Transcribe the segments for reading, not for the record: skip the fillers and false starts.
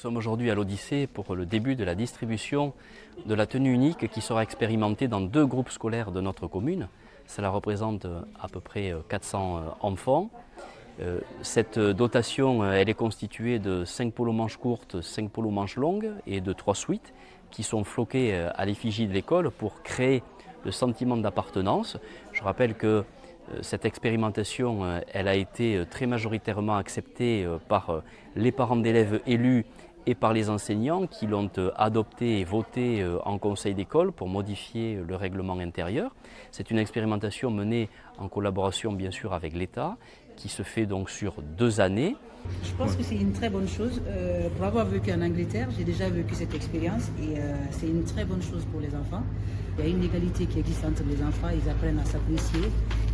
sommes aujourd'hui à l'Odyssée pour le début de la distribution de la tenue unique qui sera expérimentée dans 2 groupes scolaires de notre commune. Cela représente à peu près 400 enfants. Cette dotation elle est constituée de 5 polos manches courtes, 5 polos manches longues et de 3 suites qui sont floqués à l'effigie de l'école pour créer le sentiment d'appartenance. Je rappelle que cette expérimentation elle a été très majoritairement acceptée par les parents d'élèves élus et par les enseignants qui l'ont adopté et voté en conseil d'école pour modifier le règlement intérieur. C'est une expérimentation menée en collaboration bien sûr avec l'État qui se fait donc sur 2 années. Je pense que c'est une très bonne chose. Pour avoir vécu en Angleterre, j'ai déjà vécu cette expérience et c'est une très bonne chose pour les enfants. Il y a une égalité qui existe entre les enfants, ils apprennent à s'apprécier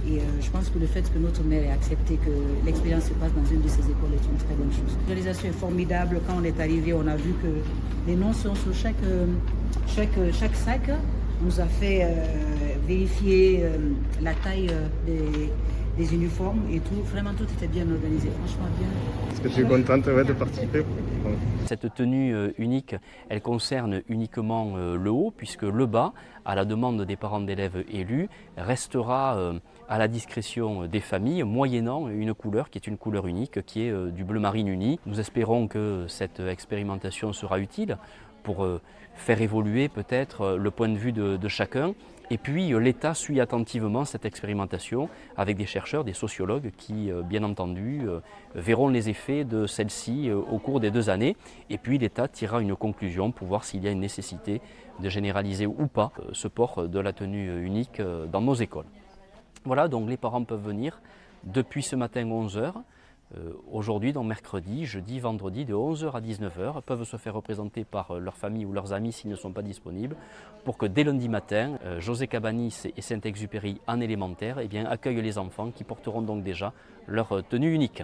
et je pense que le fait que notre maire ait accepté que l'expérience se passe dans une de ces écoles est une très bonne chose. La réalisation est formidable. Quand on est arrivé, on a vu que les noms sont sur chaque sac. On nous a fait vérifier la taille des uniformes et tout. Vraiment, tout était bien organisé. Franchement, bien. Est-ce que tu es contente de participer? Cette tenue unique, elle concerne uniquement le haut, puisque le bas, à la demande des parents d'élèves élus, restera à la discrétion des familles, moyennant une couleur qui est une couleur unique, qui est du bleu marine uni. Nous espérons que cette expérimentation sera utile pour faire évoluer peut-être le point de vue de chacun. Et puis l'État suit attentivement cette expérimentation avec des chercheurs, des sociologues qui, bien entendu, verront les effets de celle-ci au cours des 2 années. Et puis l'État tirera une conclusion pour voir s'il y a une nécessité de généraliser ou pas ce port de la tenue unique dans nos écoles. Voilà, donc les parents peuvent venir depuis ce matin 11h. Aujourd'hui, donc mercredi, jeudi, vendredi, de 11h à 19h, peuvent se faire représenter par leur famille ou leurs amis s'ils ne sont pas disponibles, pour que dès lundi matin, José Cabanis et Saint-Exupéry en élémentaire accueillent les enfants qui porteront donc déjà leur tenue unique.